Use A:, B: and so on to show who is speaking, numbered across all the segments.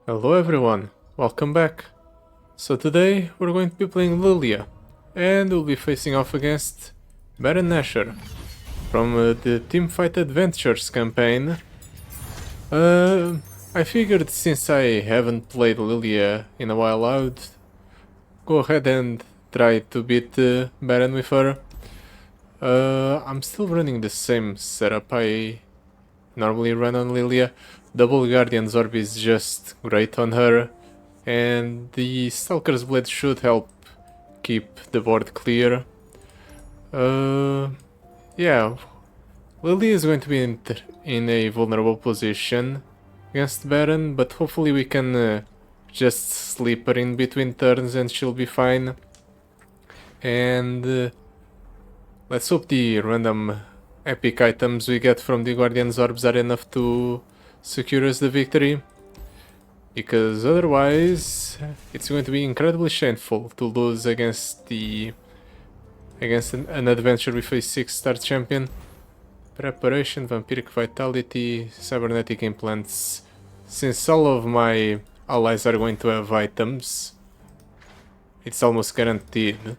A: Hello everyone, welcome back. So today we're going to be playing Lillia, and we'll be facing off against Baron Nashor from the Teamfight Adventures campaign. I figured since I haven't played Lillia in a while, I would go ahead and try to beat Baron with her. I'm still running the same setup I normally run on Lillia. Double Guardian's Orb is just great on her, and the Stalker's Blade should help keep the board clear. Yeah, Lillia is going to be in a vulnerable position against Baron, but hopefully we can just sleep her in between turns and she'll be fine. And let's hope the random epic items we get from the Guardian's Orbs are enough to secure us the victory, because otherwise it's going to be incredibly shameful to lose against an adventure with a 6-star champion. Preparation, Vampiric Vitality, Cybernetic Implants. Since all of my allies are going to have items, it's almost guaranteed.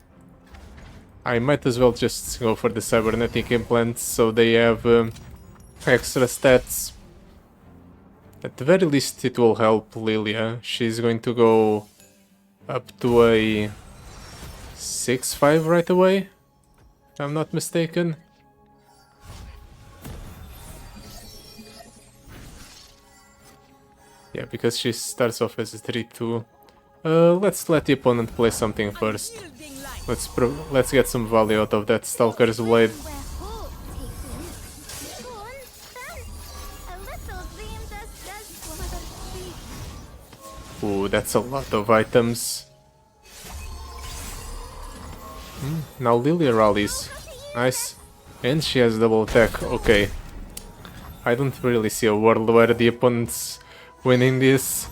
A: I might as well just go for the Cybernetic Implants so they have extra stats. At the very least it will help Lillia. She's going to go up to a 6-5 right away, if I'm not mistaken. Yeah, because she starts off as a 3-2. Let's let the opponent play something first. Let's get some value out of that Stalker's Blade. Ooh, that's a lot of items. Now Lillia rallies. Nice. And she has double attack. Okay. I don't really see a world where the opponent's winning this.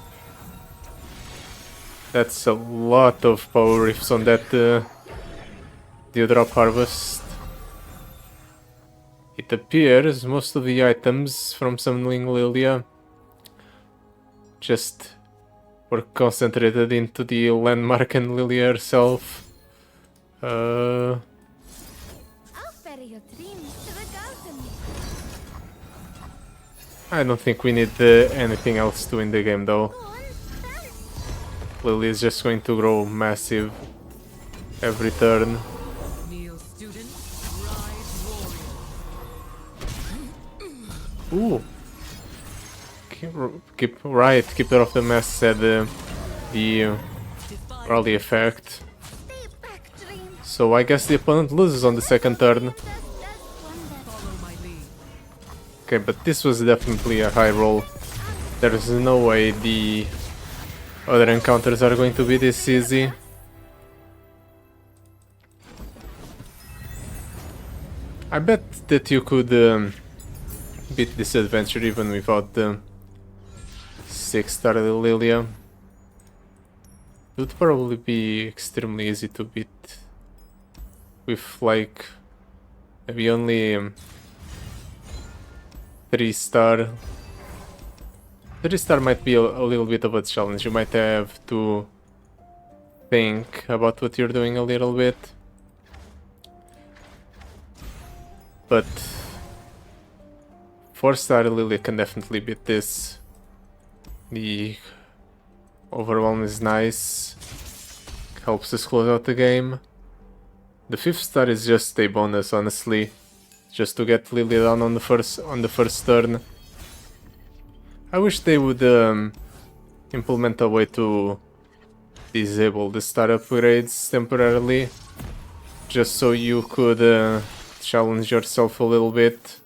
A: That's a lot of power riffs on that Dewdrop Harvest. It appears most of the items from summoning Lillia just were concentrated into the landmark and Lillia herself.
B: I'll ferry your dreams to the garden.
A: I don't think we need anything else to win the game though. Lillia is just going to grow massive every turn. Ooh. Keep her off the mess, said the rally effect. So I guess the opponent loses on the second turn. Okay, but this was definitely a high roll. There is no way the other encounters are going to be this easy. I bet that you could beat this adventure even without the 6-star Lillia. It would probably be extremely easy to beat with like maybe only 3-star. 3-star might be a little bit of a challenge. You might have to think about what you're doing a little bit. But 4-star Lillia can definitely beat this. The overwhelm is nice. Helps us close out the game. The 5th-star is just a bonus, honestly. Just to get Lillia down on the first turn. I wish they would implement a way to disable the star upgrades temporarily, just so you could challenge yourself a little bit.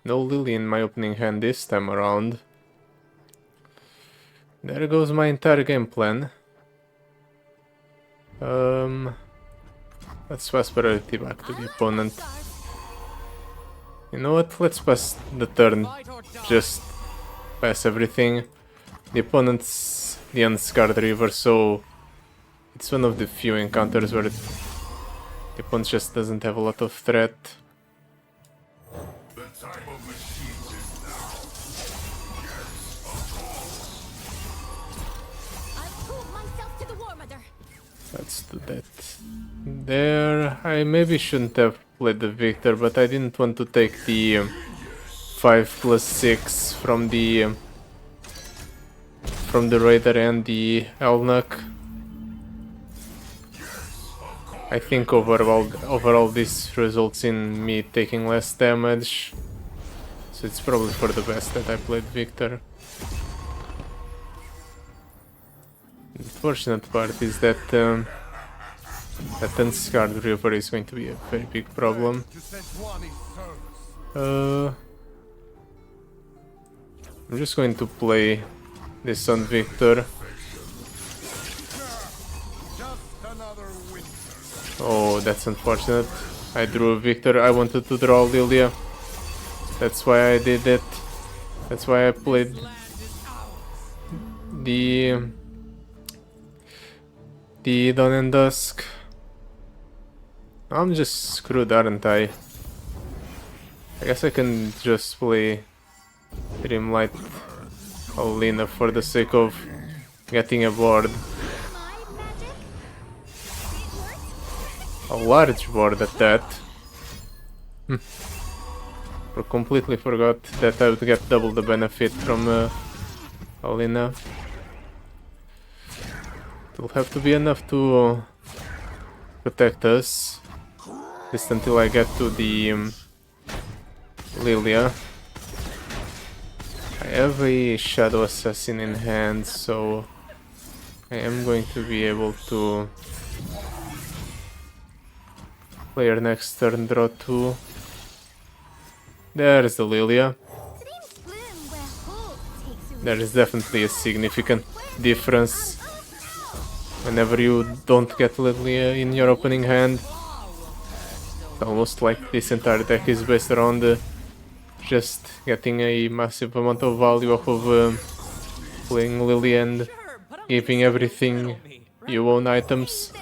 A: No Lillia in my opening hand this time around. There goes my entire game plan. Let's pass priority back to the opponent. You know what? Let's pass the turn. Just pass everything. The opponent's the Unscarred River, so it's one of the few encounters where the opponent just doesn't have a lot of threat. do that. There, I maybe shouldn't have played the Victor, but I didn't want to take the 5+6 from the Raider and the Elnuk. I think overall this results in me taking less damage, so it's probably for the best that I played Victor. The unfortunate part is that that unscarred river is going to be a very big problem. I'm just going to play this on Victor. Oh, that's unfortunate. I drew Victor. I wanted to draw Lillia. That's why I did it. That's why I played the Dawn and Dusk. I'm just screwed, aren't I? I guess I can just play Dreamlight Alina for the sake of getting a board. A large board at that. I completely forgot that I would get double the benefit from Alina. It'll have to be enough to protect us, just until I get to the Lillia. I have a Shadow Assassin in hand, so I am going to be able to play her next turn, draw 2. There's the Lillia. There is definitely a significant difference whenever you don't get Lillia in your opening hand. It's almost like this entire deck is based around just getting a massive amount of value off of playing Lillia and giving everything you own items.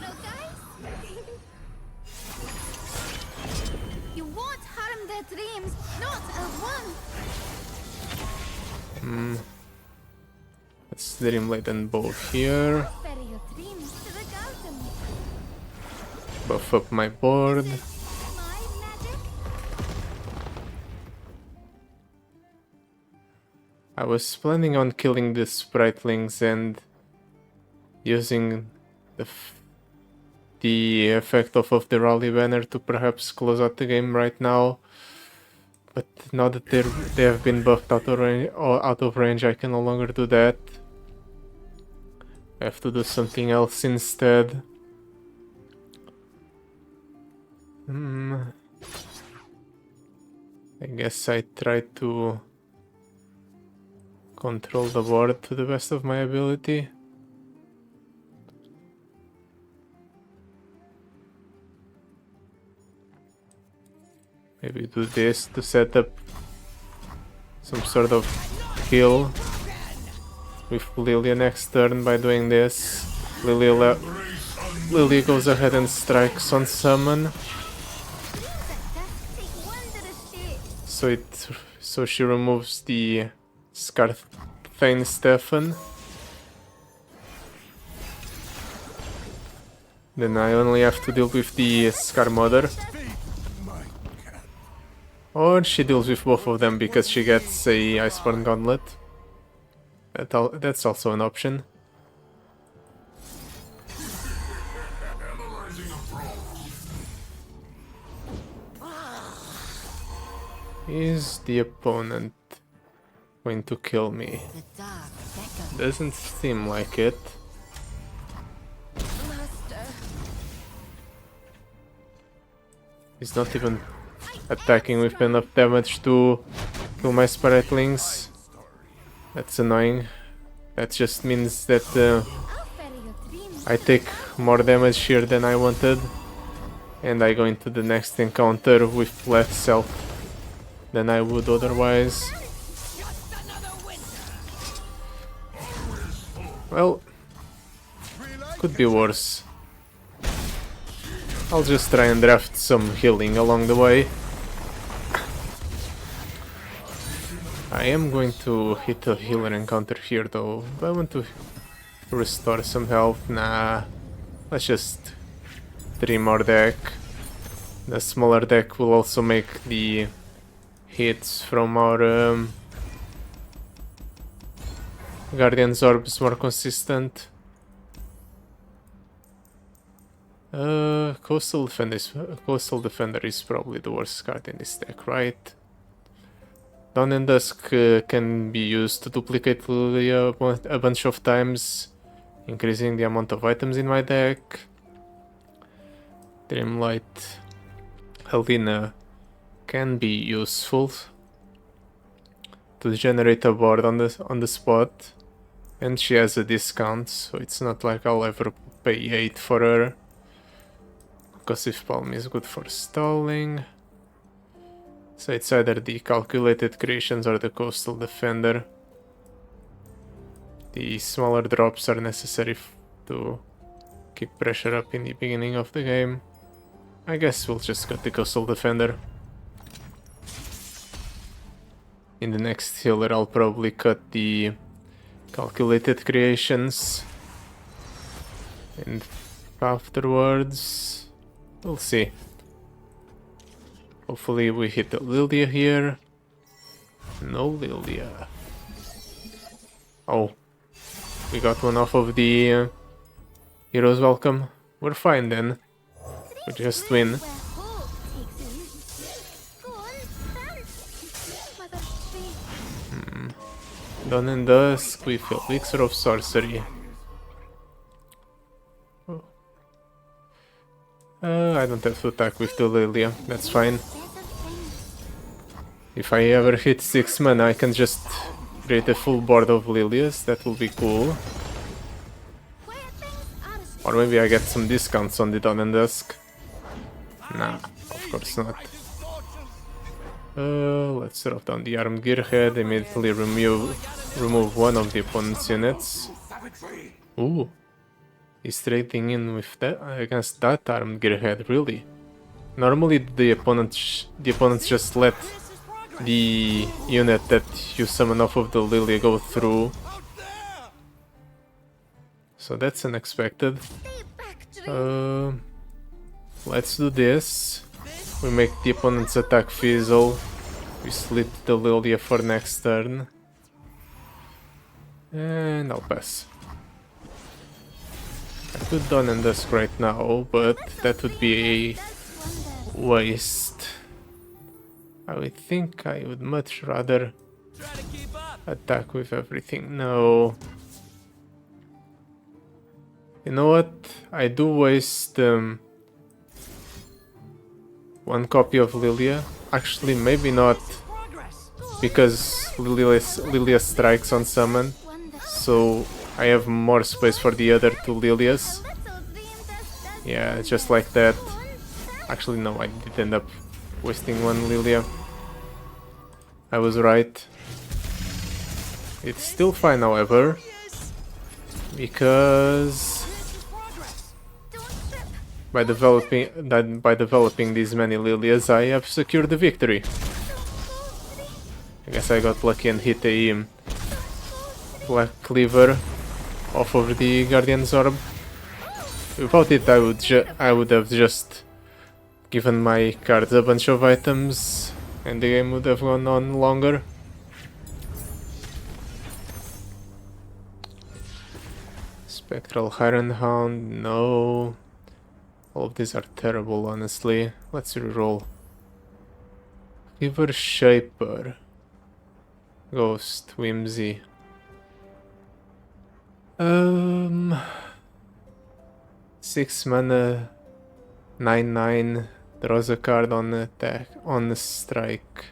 B: You won't harm their dreams, not a one.
A: Let's Dreamlight and both here.
B: Bury your dreams to the garden.
A: Buff up my board.
B: My magic.
A: I was planning on killing the Spritelings and using the effect of the Rally banner to perhaps close out the game right now. But now that they have been buffed out of range, I can no longer do that. I have to do something else instead. I guess I try to control the board to the best of my ability. Maybe do this to set up some sort of kill with Lillia next turn by doing this. Lillia goes ahead and strikes on summon. So she removes the Scarthane Stefan. Then I only have to deal with the Scar Mother. Or she deals with both of them because she gets a Iceborne Gauntlet. That's also an option. Is the opponent going to kill me? Doesn't seem like it. He's not even attacking with enough damage to kill my Spritelings. That's annoying. That just means that I take more damage here than I wanted, and I go into the next encounter with less health than I would otherwise. Well, could be worse. I'll just try and draft some healing along the way. I am going to hit a healer encounter here though. Do I want to restore some health? Nah. let's just trim our deck. The smaller deck will also make the hits from our Guardian's Orbs more consistent. Coastal Defender is probably the worst card in this deck, right? Dawn and Dusk can be used to duplicate Lillia a bunch of times, increasing the amount of items in my deck. Dreamlight Helena can be useful to generate a board on the spot, and she has a discount, so it's not like I'll ever pay 8 for her. Concussive Palm is good for stalling. So it's either the Calculated Creations or the Coastal Defender. The smaller drops are necessary to keep pressure up in the beginning of the game. I guess we'll just cut the Coastal Defender. In the next healer I'll probably cut the Calculated Creations. And afterwards, we'll see. Hopefully we hit the Lillia here. No Lillia. Oh, we got one off of the Hero's Welcome. We're fine then. We just win.
B: Where hope takes you. Go on, dance. Mother Tree.
A: Dawn and Dusk with Elixir of Sorcery. Oh. I don't have to attack with the Lillia, that's fine.
B: Better things.
A: If I ever hit 6 mana, I can just create a full board of Lilias, that will be cool.
B: Where things are
A: Or maybe I get some discounts on the Dawn and Dusk. Nah, of course not. Let's drop down the Armed Gearhead, immediately remove one of the opponent's units. Ooh, he's trading in with that against that Armed Gearhead, really. Normally the opponents just let the unit that you summon off of the Lily go through. So that's unexpected.
B: Stay back, Tree.
A: Let's do this. We make the opponent's attack fizzle. We slit the Lillia for next turn. And I'll pass. I could Dawn and Dusk right now, but that would be a waste. I would think I would much rather attack with everything. No. You know what? I do waste one copy of Lillia. Actually, maybe not, because Lillia strikes on summon, so I have more space for the other two Lilias. Yeah, just like that. Actually, no, I did end up wasting one Lillia. I was right. It's still fine, however, because by developing these many Lilias, I have secured the victory. I guess I got lucky and hit a Black Cleaver off of the Guardian's Orb. Without it, I would have just given my cards a bunch of items, and the game would have gone on longer. Spectral Iron Hound, no. All of these are terrible, honestly. Let's reroll. River Shaper. Ghost, Whimsy. 6 mana, 9/9. Draws a card on attack, on a strike.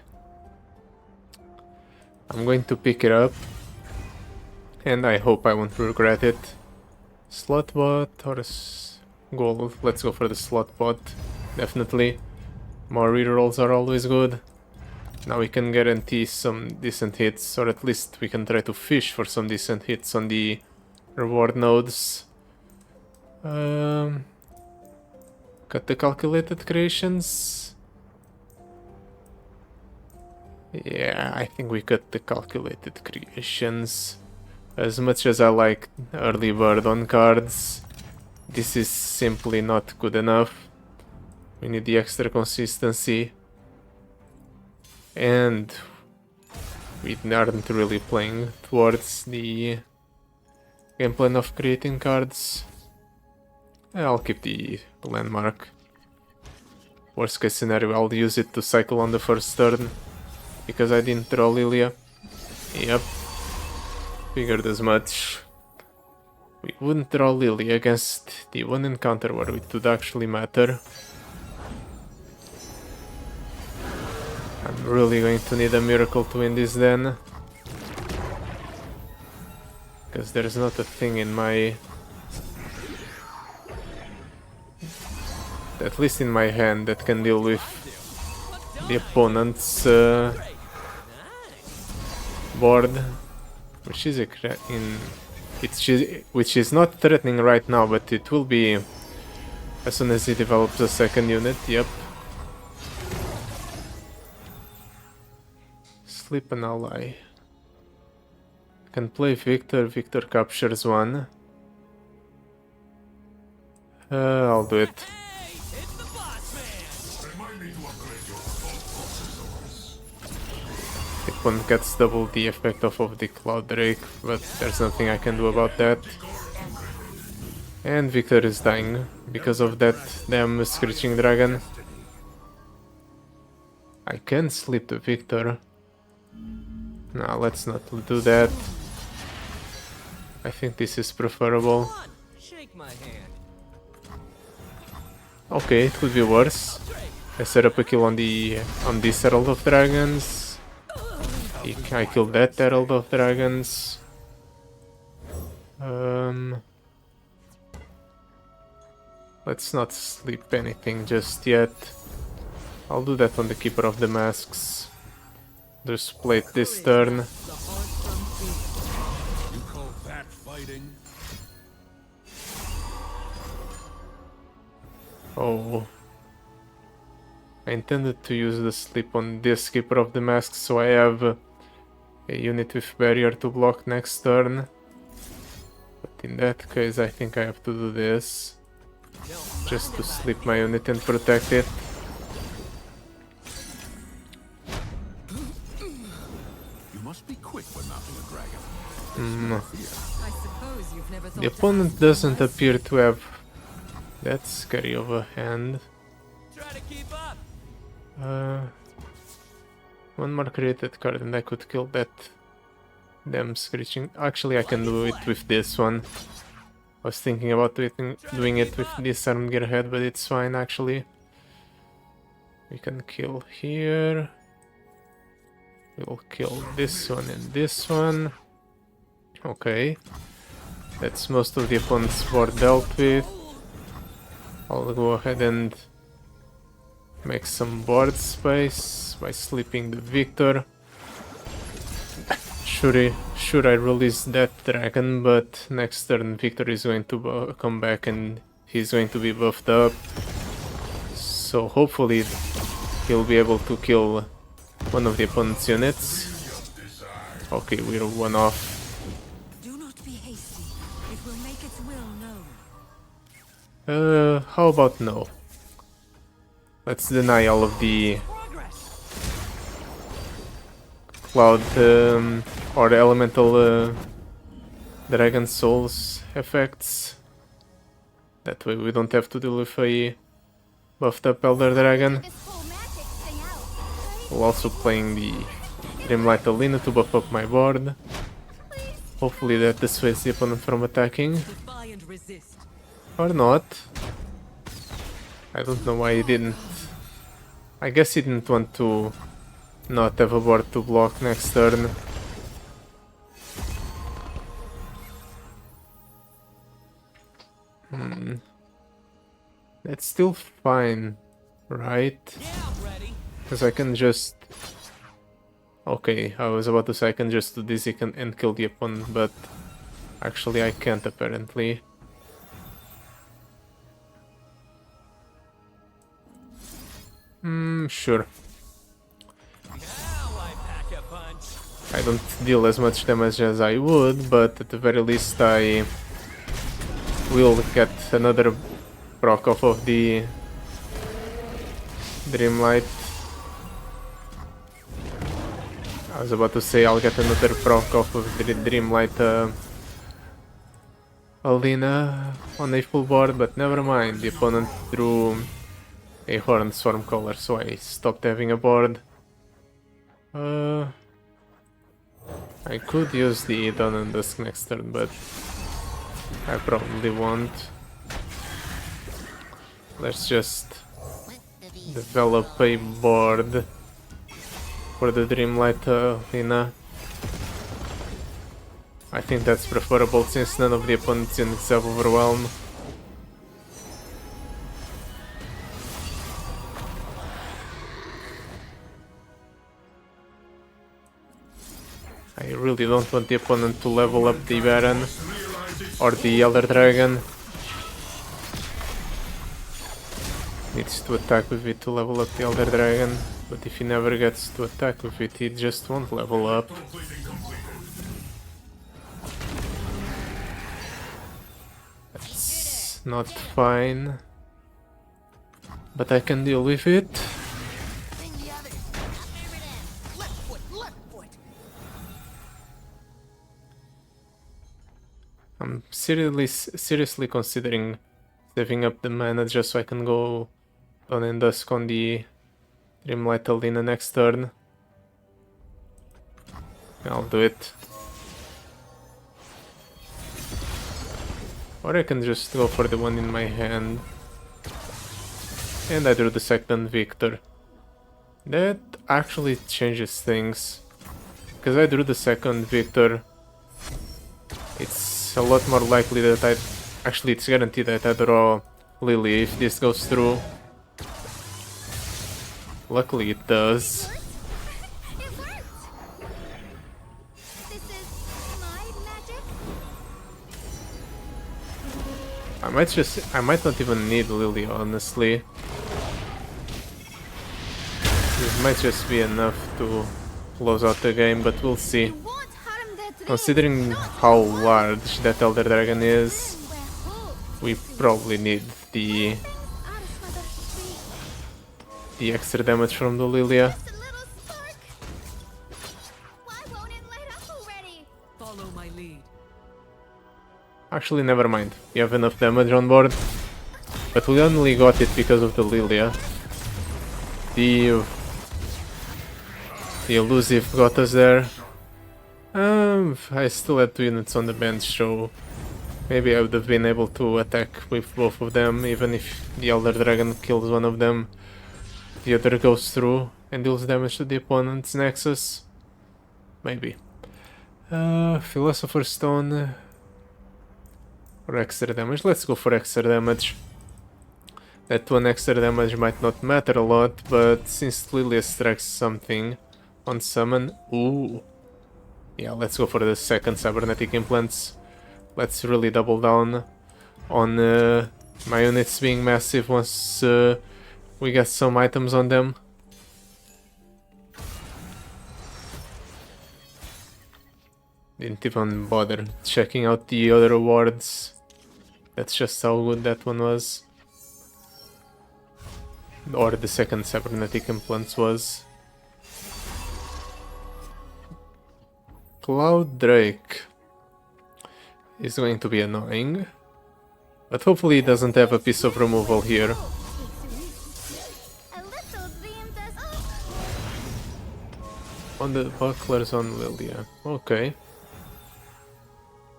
A: I'm going to pick it up, and I hope I won't regret it. Slotbot or gold? Let's go for the Slotbot, definitely. More rerolls are always good. Now we can guarantee some decent hits, or at least we can try to fish for some decent hits on the reward nodes. Cut the Calculated Creations. Yeah, I think we cut the Calculated Creations. As much as I like early bird on cards, this is simply not good enough. We need the extra consistency. And we aren't really playing towards the game plan of creating cards. I'll keep the landmark. Worst case scenario, I'll use it to cycle on the first turn, because I didn't draw Lillia. Yep, figured as much. We wouldn't draw Lillia against the one encounter where it would actually matter. I'm really going to need a miracle to win this then. Because there's not a thing in my... at least in my hand, that can deal with the opponent's board, which is which is not threatening right now, but it will be as soon as he develops a second unit. Yep. Sleep an ally. Can play Victor. Victor captures one. I'll do it. The opponent gets double the effect of the Cloud Drake, but there's nothing I can do about that. And Victor is dying because of that damn Screeching Dragon. I can sleep the Victor. No, let's not do that. I think this is preferable. Okay, it could be worse. I set up a kill on this Herald of Dragons. I killed that Herald of Dragons. Let's not sleep anything just yet. I'll do that on the Keeper of the Masks. Just play it this turn. Oh. I intended to use the sleep on this Keeper of the Masks, so I have a unit with barrier to block next turn. But in that case, I think I have to do this. Just to sleep my unit and protect it.
C: You must be quick when mounting a dragon.
A: The opponent doesn't appear to have that scary of a hand. One more created card and I could kill that damn Screeching. Actually, I can do it with this one. I was thinking about doing it with this Armed Gearhead, but it's fine actually. We can kill here. We'll kill this one and this one. Okay. That's most of the opponent's board dealt with. I'll go ahead and make some board space by sleeping the Victor. Sure, I release that dragon, but next turn Victor is going to come back and he's going to be buffed up. So hopefully he'll be able to kill one of the opponent's units. Okay, we're one off.
D: Do not be hasty. It will make its will known.
A: How about no? Let's deny all of the Cloud or Elemental Dragon Souls effects. That way we don't have to deal with a buffed up Elder Dragon. While also playing the Dreamlight Alina to buff up my board. Hopefully that dissuades the opponent from attacking. Or not. I don't know why he didn't. I guess he didn't want to not have a board to block next turn. That's still fine, right? Because I can just... Okay, I was about to say I can just do this and kill the opponent, but actually I can't apparently. Sure. I don't deal as much damage as I would, but at the very least I we'll get another proc off of the Dreamlight. I was about to say I'll get another proc off of the Dreamlight Alina on a full board, but never mind, the opponent drew a Horned Stormcaller, so I stopped having a board. I could use the Dawn and Dusk next turn, but I probably won't. Let's just develop a board for the Dreamlight Lina. I think that's preferable since none of the opponents units have Overwhelm. I really don't want the opponent to level up the Baron or the Elder Dragon. Needs to attack with it to level up the Elder Dragon, but if he never gets to attack with it, he just won't level up. That's not fine, but I can deal with it. I'm seriously considering saving up the mana just so I can go Dawn and Dusk on the Dreamlight Alina next turn. I'll do it. Or I can just go for the one in my hand. And I drew the second Victor. That actually changes things. Because I drew the second Victor, it's a lot more likely that actually it's guaranteed that I draw Lily if this goes through. Luckily it does.
B: It worked! This is my magic?
A: I might not even need Lily, honestly. This might just be enough to close out the game, but we'll see.
B: You won't harm the dream.
A: Considering how large that Elder Dragon is, we probably need the extra damage from the Lillia.
B: Just a little spark. Why won't it light up already?
D: Follow my lead.
A: Actually, never mind. We have enough damage on board. But we only got it because of the Lillia. The elusive got us there. I still had 2 units on the bench, so maybe I would have been able to attack with both of them, even if the Elder Dragon kills one of them. The other goes through and deals damage to the opponent's Nexus. Maybe. Philosopher's Stone or extra damage. Let's go for extra damage. That one extra damage might not matter a lot, but since Lilia strikes something on summon... Ooh. Yeah, let's go for the second cybernetic implants. Let's really double down on my units being massive once we get some items on them. Didn't even bother checking out the other awards. That's just how good that one was. Or the second cybernetic implants was. Cloud Drake is going to be annoying, but hopefully it doesn't have a piece of removal here.
B: A little dream does.
A: On the bucklers on Lilia. Okay.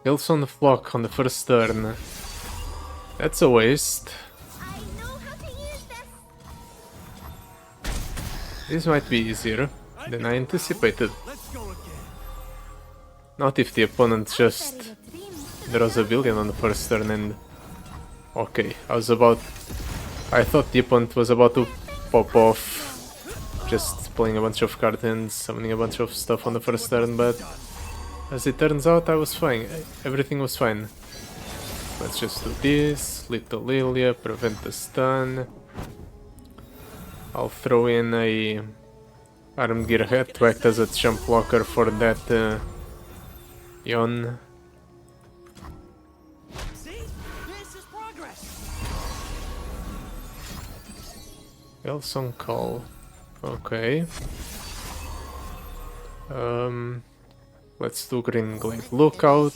A: Hills on the flock on the first turn. That's a waste.
B: I know how to use this.
A: This might be easier than I anticipated. Not if the opponent just draws a billion on the first turn and... Okay, I thought the opponent was about to pop off. Just playing a bunch of cards and summoning a bunch of stuff on the first turn, but... As it turns out, I was fine. Everything was fine. Let's just do this. Little Lilia, prevent the stun. I'll throw in a Armed Gear Head to act as a jump blocker for that Yon.
E: See? This
A: Else on call. Okay. Let's do Green Glade Lookout.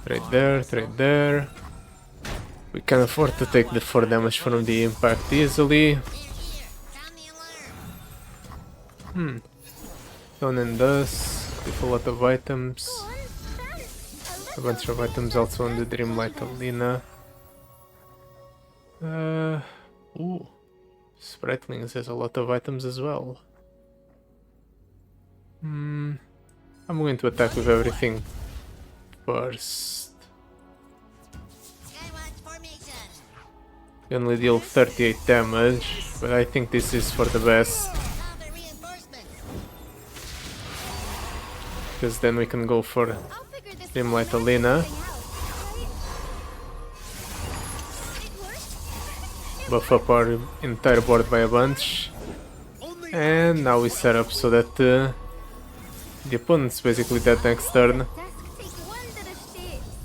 A: Trade there, trade there. We can afford to take the 4 damage from the impact easily. Stone and Dust, with a lot of items. A bunch of items also on the Dreamlight Arena. Ooh. Spritlings has a lot of items as well. I'm going to attack with everything first. We only deal 38 damage, but I think this is for the best. Because then we can go for Dreamlight Arena. Buff up our entire board by a bunch. And now we set up so that the opponent's basically dead next turn.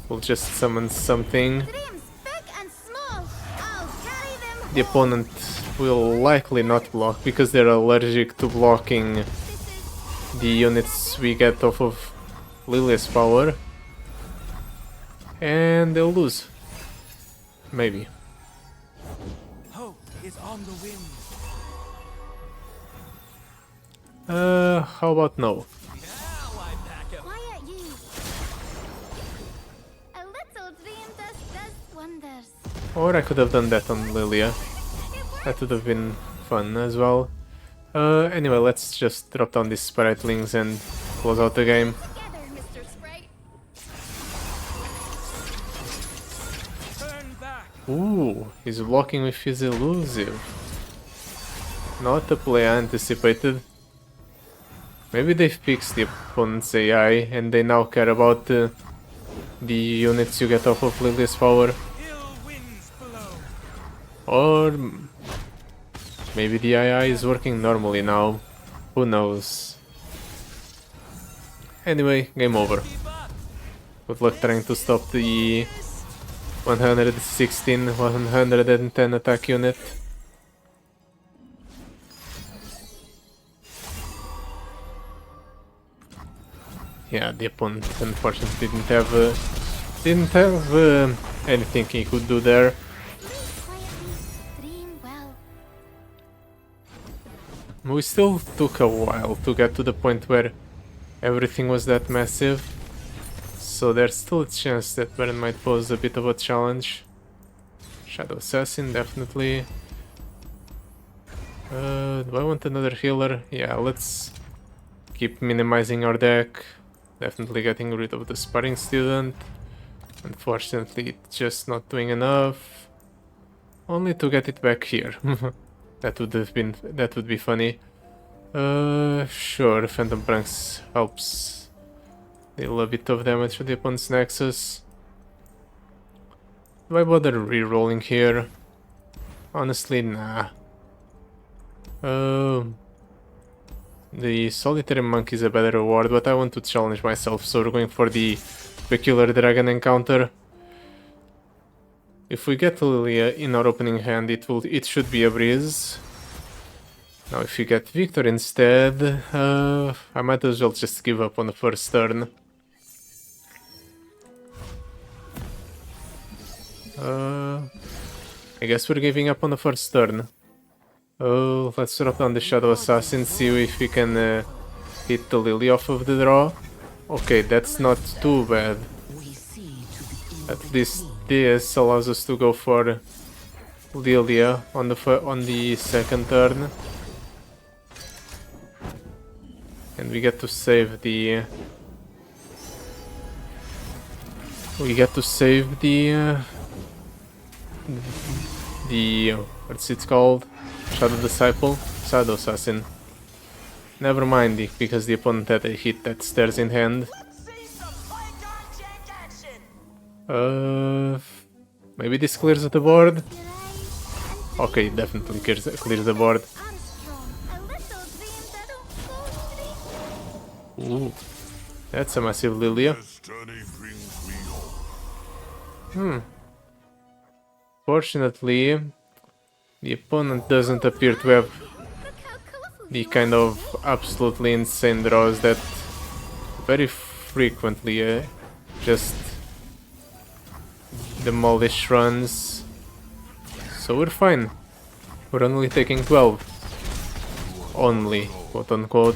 A: We'll just summon something. The opponent will likely not block because they're allergic to blocking the units we get off of Lillia's power. And they'll lose. Maybe.
E: Hope is on the wind.
A: How about no?
B: Quiet you. A little dream does wonders.
A: Or I could have done that on Lilia. That would have been fun as well. Anyway, let's just drop down these Spritlings and close out the game.
B: Together, Mr. Sprite.
E: Turn back.
A: Ooh, he's blocking with his elusive. Not a play I anticipated. Maybe they've fixed the opponent's AI and they now care about the units you get off of Lilia's power.
E: Ill winds blow.
A: Or maybe the AI is working normally now. Who knows? Anyway, game over. Good luck trying to stop the 116, 110 attack unit. Yeah, the opponent unfortunately didn't have anything he could do there.
B: Dream well.
A: We still took a while to get to the point where everything was that massive, so there's still a chance that Baron might pose a bit of a challenge. Shadow Assassin, definitely. Do I want another healer? Yeah, let's keep minimizing our deck. Definitely getting rid of the Sparring Student. Unfortunately, it's just not doing enough. Only to get it back here. That would be funny. Sure, Phantom Pranks helps deal a bit of damage to the opponent's Nexus. Do I bother re-rolling here? Honestly, nah. The Solitary Monk is a better reward, but I want to challenge myself, so we're going for the Peculiar Dragon encounter. If we get Lilia in our opening hand, it should be a breeze. Now if you get Victor instead, I might as well just give up on the first turn. I guess we're giving up on the first turn. Oh, let's drop down the Shadow Assassin, see if we can hit the Lily off of the draw. Okay, that's not too bad. At least this allows us to go for Lilia on the second turn. And we get to save the... what's it called? Shadow Disciple? Shadow Assassin. Never mind, because the opponent had a hit that stares in hand. Maybe this clears the board? Okay, definitely clears the board. Ooh, that's a massive Lilia. Fortunately, the opponent doesn't appear to have
B: Look how colorful
A: the
B: you
A: kind of absolutely insane draws that very frequently just demolish runs. So we're fine. We're only taking 12. Only, quote unquote.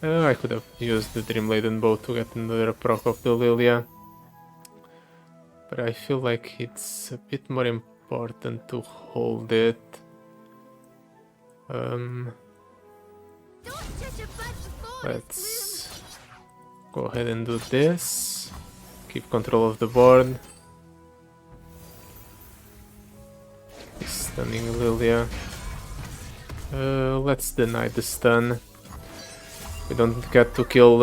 A: I could have used the Dream Laden bow to get another proc of the Lillia. But I feel like it's a bit more important to hold it.
B: Don't judge a bud before
A: Let's go ahead and do this. Keep control of the board. He's stunning Lillia. Let's deny the stun. We don't get to kill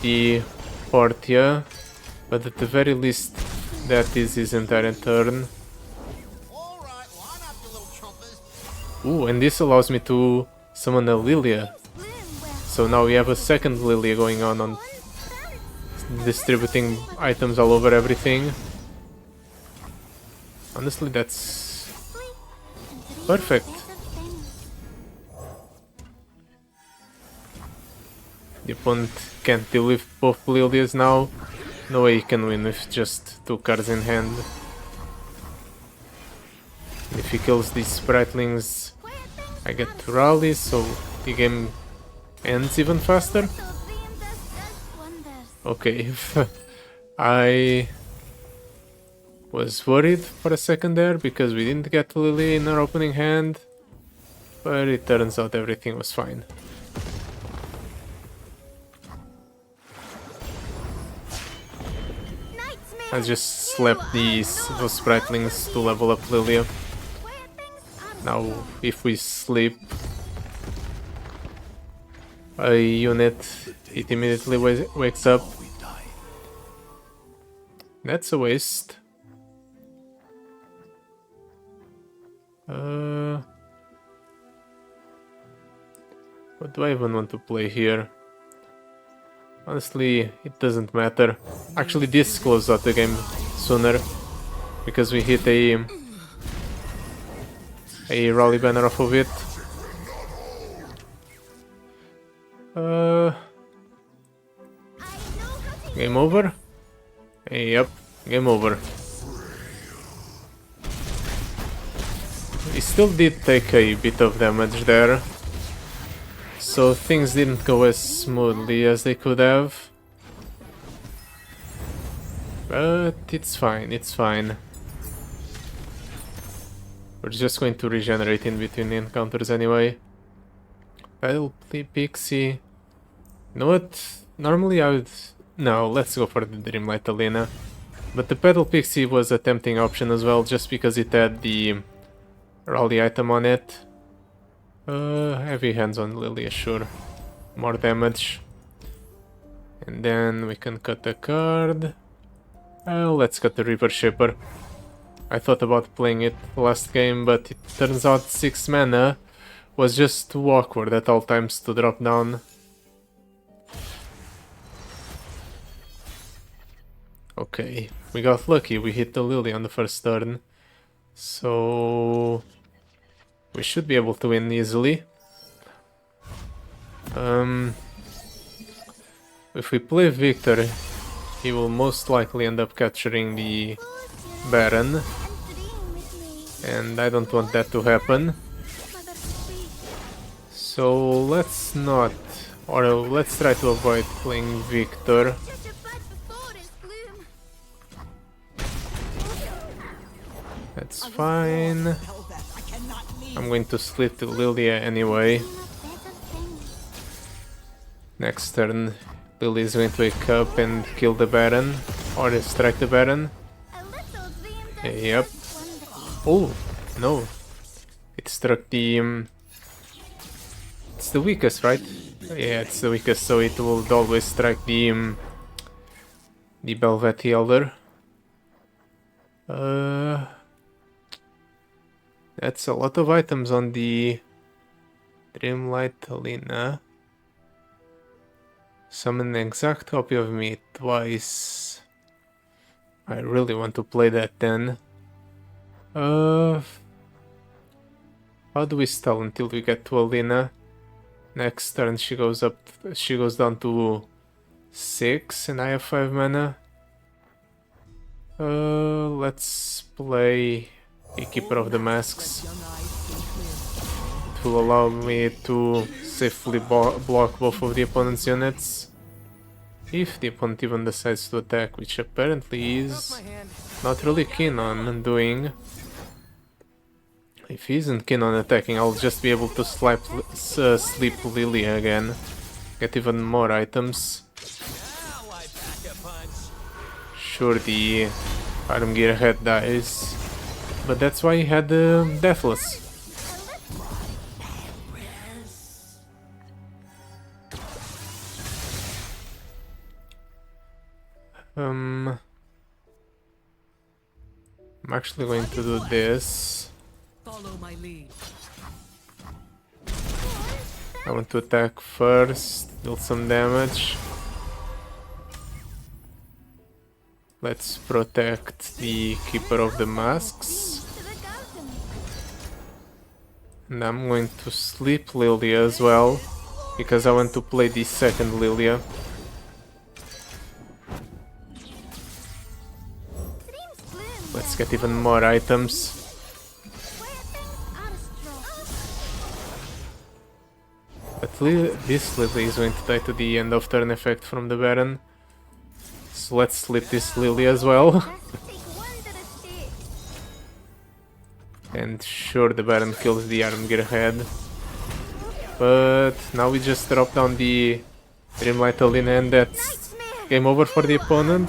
A: the Portia, but at the very least that is his entire turn. Ooh, and this allows me to summon a Lillia.
B: bloom where
A: So now we have a second Lillia going on distributing items all over everything. Honestly, that's
B: sleep and dream
A: perfect.
B: better things.
A: The opponent can't deal with both Lilias now. No way he can win with just 2 cards in hand. If he kills these Spritelings,
B: Where things
A: I get to rally, so the game ends even faster.
B: little dream does wonders.
A: Okay, I was worried for a second there because we didn't get Lily in our opening hand, but it turns out everything was fine. I just slapped those Spritelings to level up Lilia.
B: Where things are
A: Now, if we sleep a unit, it immediately wakes up.
C: We die.
A: That's a waste. What do I even want to play here? Honestly, it doesn't matter. Actually, this closed out the game sooner because we hit a rally banner off of it.
B: I know how to
A: Game over? Yep, game over. We still did take a bit of damage there, so things didn't go as smoothly as they could have. But it's fine, it's fine. We're just going to regenerate in between encounters anyway. Battle Pixie. You know what? Normally I would... No, let's go for the Dreamlight Alina. But the Pedal Pixie was a tempting option as well, just because it had the rally item on it. Heavy hands on Lilia, sure. More damage. And then we can cut a card. Let's cut the Reaper Shaper. I thought about playing it last game, but it turns out 6 mana was just too awkward at all times to drop down. Okay, we got lucky, we hit the Lily on the first turn. So we should be able to win easily. If we play Victor, he will most likely end up capturing the Baron,
B: and dream with me.
A: and I don't want that to happen.
B: Mother sweet.
A: So let's not, or let's try to avoid playing Victor.
B: Judge a bud before its bloom.
A: That's fine. I'm going to split the Lilia anyway.
B: Dream of better things.
A: Next turn, Lily is going to wake up and kill the Baron, or strike the Baron.
B: A little dream does
A: Yep.
B: wonders.
A: Oh, no. It struck the... it's the weakest, right? Yeah, it's the weakest, so it will always strike the Belveti Elder. That's a lot of items on the Dreamlight Alina. Summon an exact copy of me twice. I really want to play that then. How do we stall until we get to Alina? Next turn she goes down to 6 and I have 5 mana. Let's play Keeper of the Masks. It will allow me to safely block both of the opponent's units. If the opponent even decides to attack, which apparently he is not really keen on doing. If he isn't keen on attacking, I'll just be able to sleep Lillia again. Get even more items. Sure, the Arm Gear head dies, but that's why he had Deathless. I'm actually going to do this.
D: Follow my lead.
A: I want to attack first, deal some damage. Let's protect the Keeper of the Masks. And I'm going to sleep Lillia as well, because I want to play the second Lillia. Let's get even more items. But this Lily is going to die to the end of turn effect from the Baron. So let's sleep this Lily as well. And sure, the Baron kills the Armgear head. But now we just drop down the Dreamlight Alina and that's game over for the opponent.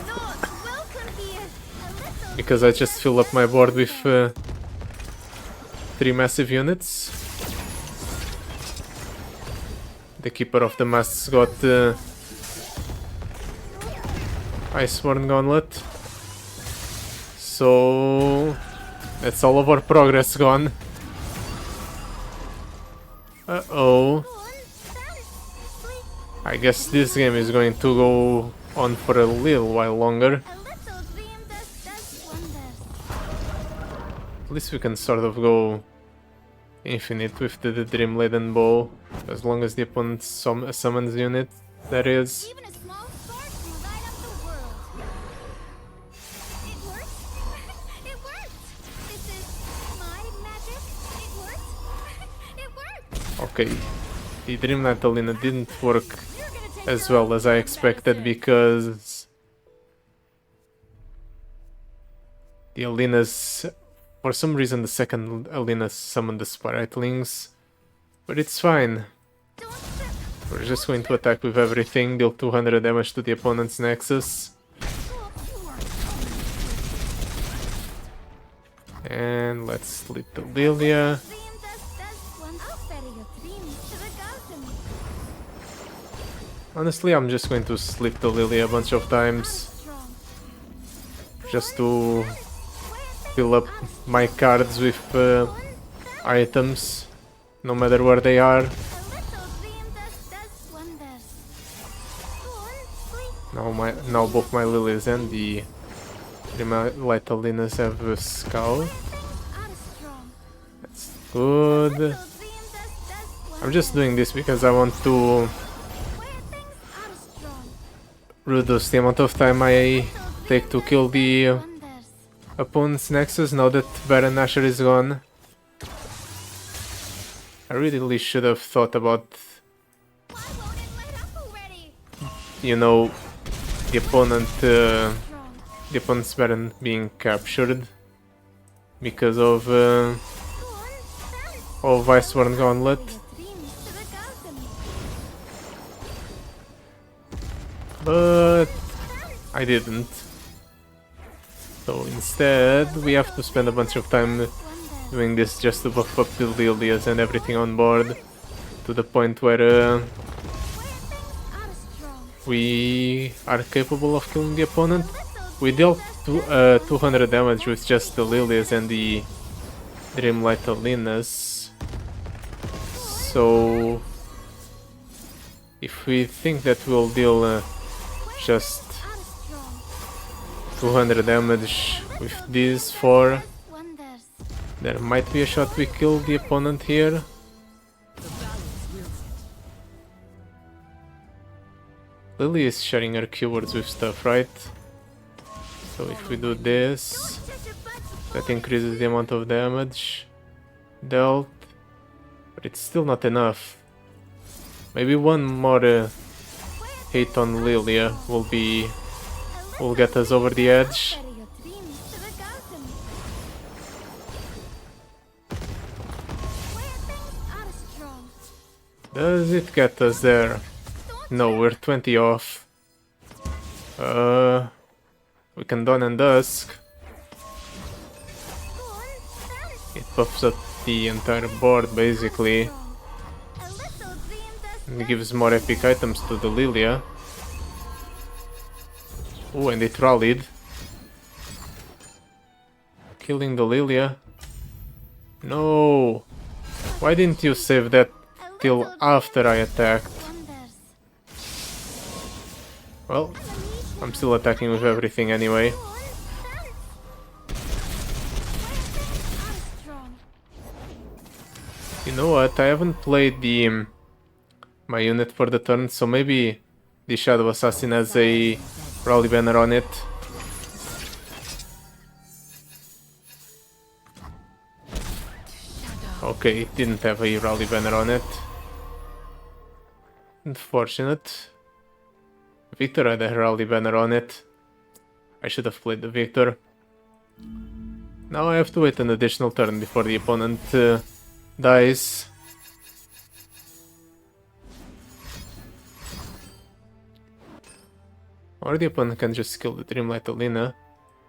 A: Because I just fill up my board with 3 massive units. The Keeper of the Masks got Iceborne Gauntlet. So that's all of our progress gone. Uh-oh. I guess this game is going to go on for a little while longer. At least we can sort of go infinite with the Dream Laden Bow, as long as the opponent summons unit, that is.
B: Even a small spark can light up the world. It worked. It worked. This is my magic. It worked. It worked.
A: Okay, the Dreamlight Alina didn't work as well as I expected because the Alinas, for some reason the second Alina summoned the Spiritlings, but it's fine. We're just going to attack with everything, deal 200 damage to the opponent's Nexus. And let's sleep the Lillia. Honestly, I'm just going to sleep the Lillia a bunch of times, just to fill up my cards with items, no matter where they are. Now both my Lilias and the Dreamlight Alinas have a Skull. That's good. I'm just doing this because I want to reduce the amount of time I take to kill the opponent's Nexus now that Baron Nashor is gone. I really should have thought about, you know, the opponent's Baron being captured because of Iceborne Gauntlet. But I didn't. So instead, we have to spend a bunch of time doing this just to buff up the Lilias and everything on board to the point where we are capable of killing the opponent. We dealt 200 damage with just the Lilias and the Dreamlight Alinas. So if we think that we'll deal just 200 damage with these 4.
B: Wonders.
A: There might be a shot we kill the opponent here.
D: The balance wills it.
A: Lily is sharing her keywords with stuff, right? So if we do this, that increases the amount of damage dealt, but it's still not enough. Maybe one more hit on Lilia will get us over the edge.
B: Carry your dreams to the garden. Where things are strong.
A: Does it get us there? No, we're 20 off. We can Dawn and Dusk. It buffs up the entire board basically.
B: A little dream does
A: And gives more epic items to the Lilia. Oh, and it rallied. Killing the Lilia. No! Why didn't you save that till after I attacked?
B: wonders.
A: Well, I'm still attacking with everything anyway. You know what? I haven't played my unit for the turn, so maybe the Shadow Assassin has a rally banner on it. Okay, it didn't have a rally banner on it. Unfortunate. Victor had a rally banner on it. I should have played the Victor. Now I have to wait an additional turn before the opponent dies. Or the opponent can just kill the Dreamlight Alina.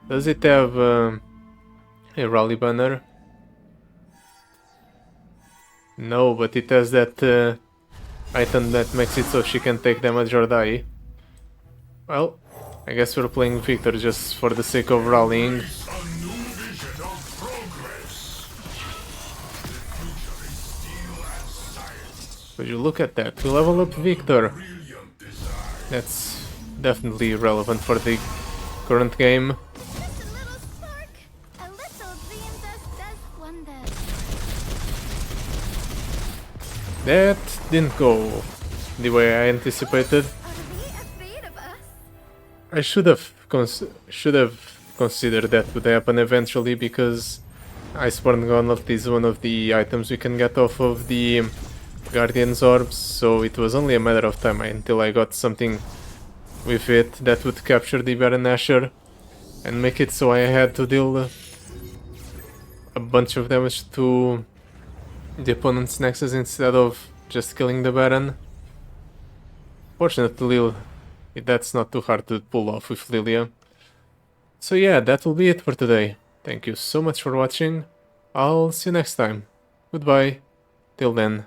A: Does it have a rally banner? No, but it has that item that makes it so she can take damage or die. Well, I guess we're playing Victor just for the sake of rallying. Would you look at that? We level up Victor. That's definitely relevant for the current game.
B: Just a little spark. A little dream does wonders.
A: That didn't go the way I anticipated.
B: Are they afraid of us?
A: I should have considered that would happen eventually, because Iceborne Gauntlet is one of the items we can get off of the Guardian's Orbs, so it was only a matter of time until I got something with it that would capture the Baron Nashor and make it so I had to deal a bunch of damage to the opponent's Nexus instead of just killing the Baron. Fortunately, that's not too hard to pull off with Lilia. So yeah, that will be it for today. Thank you so much for watching. I'll see you next time. Goodbye. Till then.